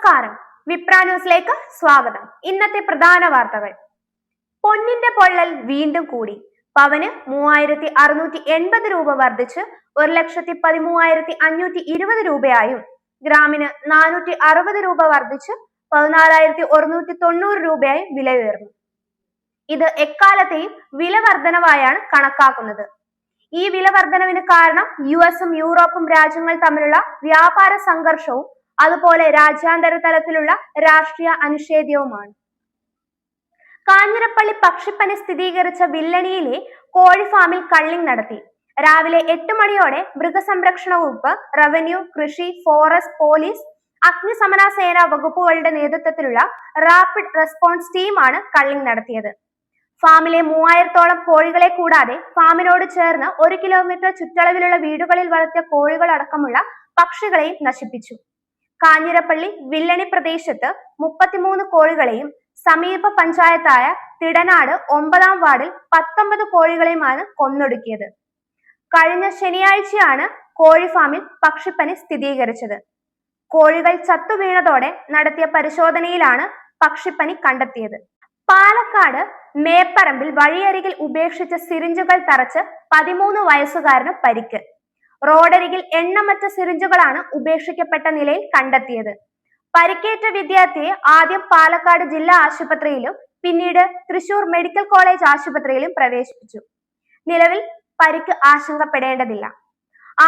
നമസ്കാരം, വിപ്ര ന്യൂസിലേക്ക് സ്വാഗതം. ഇന്നത്തെ പ്രധാന വാർത്തകൾ. പൊന്നിന്റെ പൊള്ളൽ വീണ്ടും കൂടി. പവന് 3680 രൂപ വർദ്ധിച്ച് 1,13,520 രൂപയായും ഗ്രാമിന് 460 രൂപ വർദ്ധിച്ച് 14,190 രൂപയായും വില ഉയർന്നു. ഇത് എക്കാലത്തെയും വില വർധനവായാണ് കണക്കാക്കുന്നത്. ഈ വില വർധനവിന് കാരണം US-ഉം യൂറോപ്പും രാജ്യങ്ങൾ തമ്മിലുള്ള വ്യാപാര സംഘർഷവും അതുപോലെ രാജ്യാന്തര തലത്തിലുള്ള രാഷ്ട്രീയ അനിഷേധ്യവുമാണ്. കാഞ്ഞിരപ്പള്ളി പക്ഷിപ്പനി സ്ഥിരീകരിച്ച വില്ലണിയിലെ കോഴി ഫാമിൽ കള്ളിങ് നടത്തി. രാവിലെ 8 മണിയോടെ മൃഗസംരക്ഷണ വകുപ്പ്, റവന്യൂ, കൃഷി, ഫോറസ്റ്റ്, പോലീസ്, അഗ്നിശമന സേന വകുപ്പുകളുടെ നേതൃത്വത്തിലുള്ള റാപ്പിഡ് റെസ്പോൺസ് ടീമാണ് കള്ളിങ് നടത്തിയത്. ഫാമിലെ 3000-ഓളം കോഴികളെ കൂടാതെ ഫാമിനോട് ചേർന്ന് 1 കിലോമീറ്റർ ചുറ്റളവിലുള്ള വീടുകളിൽ വളർത്തിയ കോഴികളടക്കമുള്ള പക്ഷികളെയും നശിപ്പിച്ചു. കാഞ്ഞിരപ്പള്ളി വില്ലണി പ്രദേശത്ത് 33 കോഴികളെയും സമീപ പഞ്ചായത്തായ തിടനാട് 9-ാം വാർഡിൽ 19 കോഴികളെയുമാണ് കൊന്നൊടുക്കിയത്. കഴിഞ്ഞ ശനിയാഴ്ചയാണ് കോഴി ഫാമിൽ പക്ഷിപ്പനി സ്ഥിരീകരിച്ചത്. കോഴികൾ ചത്തുവീണതോടെ നടത്തിയ പരിശോധനയിലാണ് പക്ഷിപ്പനി കണ്ടെത്തിയത്. പാലക്കാട് മേപ്പറമ്പിൽ വഴിയരികിൽ ഉപേക്ഷിച്ച സിറിഞ്ചുകൾ തറച്ച് 13 വയസ്സുകാരന് പരിക്ക്. റോഡരികിൽ എണ്ണമറ്റ സിറിഞ്ചുകളാണ് ഉപേക്ഷിക്കപ്പെട്ട നിലയിൽ കണ്ടെത്തിയത്. പരിക്കേറ്റ വിദ്യാർത്ഥിയെ ആദ്യം പാലക്കാട് ജില്ലാ ആശുപത്രിയിലും പിന്നീട് തൃശൂർ മെഡിക്കൽ കോളേജ് ആശുപത്രിയിലും പ്രവേശിപ്പിച്ചു. നിലവിൽ പരിക്ക് ആശങ്കപ്പെടേണ്ടതില്ല.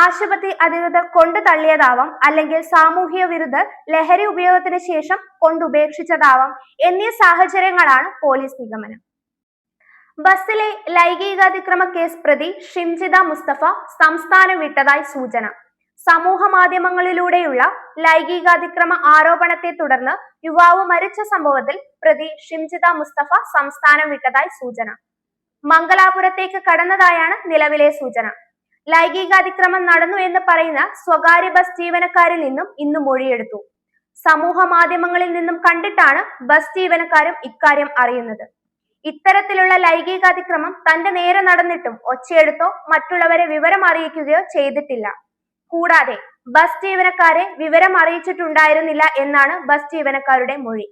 ആശുപത്രി അധികൃതർ കൊണ്ടു തള്ളിയതാവാം, അല്ലെങ്കിൽ സാമൂഹ്യ വിരുദ്ധർ ലഹരി ഉപയോഗത്തിന് ശേഷം കൊണ്ടുപേക്ഷിച്ചതാവാം എന്നീ സാഹചര്യങ്ങളാണ് പോലീസ് നിഗമനം. ബസ്സിലെ ലൈംഗികാതിക്രമ കേസ് പ്രതി ഷിംജിത മുസ്തഫ സംസ്ഥാനം വിട്ടതായി സൂചന. സമൂഹ മാധ്യമങ്ങളിലൂടെയുള്ള ലൈംഗികാതിക്രമ ആരോപണത്തെ തുടർന്ന് യുവാവ് മരിച്ച സംഭവത്തിൽ പ്രതി ഷിംജിത മുസ്തഫ സംസ്ഥാനം വിട്ടതായി സൂചന. മംഗലാപുരത്തേക്ക് കടന്നതായാണ് നിലവിലെ സൂചന. ലൈംഗികാതിക്രമം നടന്നു എന്ന് പറയുന്ന സ്വകാര്യ ബസ് ജീവനക്കാരിൽ നിന്നും ഇന്ന് മൊഴിയെടുത്തു. സമൂഹ മാധ്യമങ്ങളിൽ നിന്നും കണ്ടിട്ടാണ് ബസ് ജീവനക്കാരും ഇക്കാര്യം അറിയുന്നത്. ഇത്തരത്തിലുള്ള ലൈംഗികാതിക്രമം തന്റെ നേരെ നടന്നിട്ടും ഒച്ചയെടുത്തോ മറ്റുള്ളവരെ വിവരം അറിയിക്കുകയോ ചെയ്തിട്ടില്ല. കൂടാതെ ബസ് ജീവനക്കാരെ വിവരം അറിയിച്ചിട്ടുണ്ടായിരുന്നില്ല എന്നാണ് ബസ് ജീവനക്കാരുടെ മൊഴി.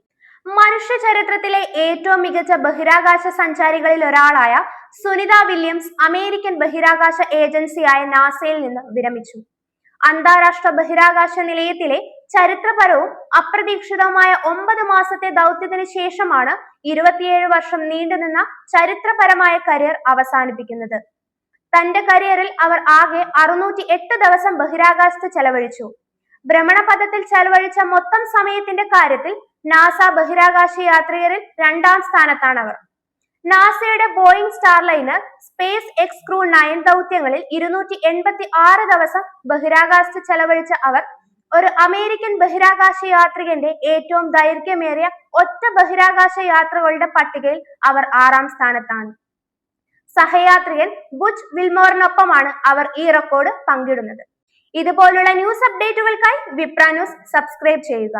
മനുഷ്യ ചരിത്രത്തിലെ ഏറ്റവും മികച്ച ബഹിരാകാശ സഞ്ചാരികളിൽ ഒരാളായ സുനിത വില്യംസ് അമേരിക്കൻ ബഹിരാകാശ ഏജൻസിയായ നാസയിൽ നിന്ന് വിരമിച്ചു. അന്താരാഷ്ട്ര ബഹിരാകാശ നിലയത്തിലെ ചരിത്രപരവും അപ്രതീക്ഷിതവുമായ 9 മാസത്തെ ദൗത്യത്തിന് ശേഷമാണ് 27 വർഷം നീണ്ടുനിന്ന ചരിത്രപരമായ കരിയർ അവസാനിപ്പിക്കുന്നത്. തന്റെ കരിയറിൽ അവർ ആകെ 608 ദിവസം ബഹിരാകാശത്ത് ചെലവഴിച്ചു. ഭ്രമണപഥത്തിൽ ചെലവഴിച്ച മൊത്തം സമയത്തിന്റെ കാര്യത്തിൽ നാസ ബഹിരാകാശ യാത്രികരിൽ 2-ാം സ്ഥാനത്താണ് അവർ. നാസയുടെ Boeing Starliner, space X crew 9 ദൗത്യങ്ങളിൽ 286 ദിവസം ബഹിരാകാശത്ത് ചെലവഴിച്ച അവർ ഒരു അമേരിക്കൻ ബഹിരാകാശ യാത്രികന്റെ ഏറ്റവും ദൈർഘ്യമേറിയ ഒറ്റ ബഹിരാകാശ യാത്രകളുടെ പട്ടികയിൽ അവർ 6-ാം സ്ഥാനത്താണ്. സഹയാത്രികൻ ബുച്ച് വിൽമോറിനൊപ്പമാണ് അവർ ഈ റെക്കോർഡ് പങ്കിടുന്നത്. ഇതുപോലുള്ള ന്യൂസ് അപ്ഡേറ്റുകൾക്കായി വിപ്ര ന്യൂസ് സബ്സ്ക്രൈബ് ചെയ്യുക.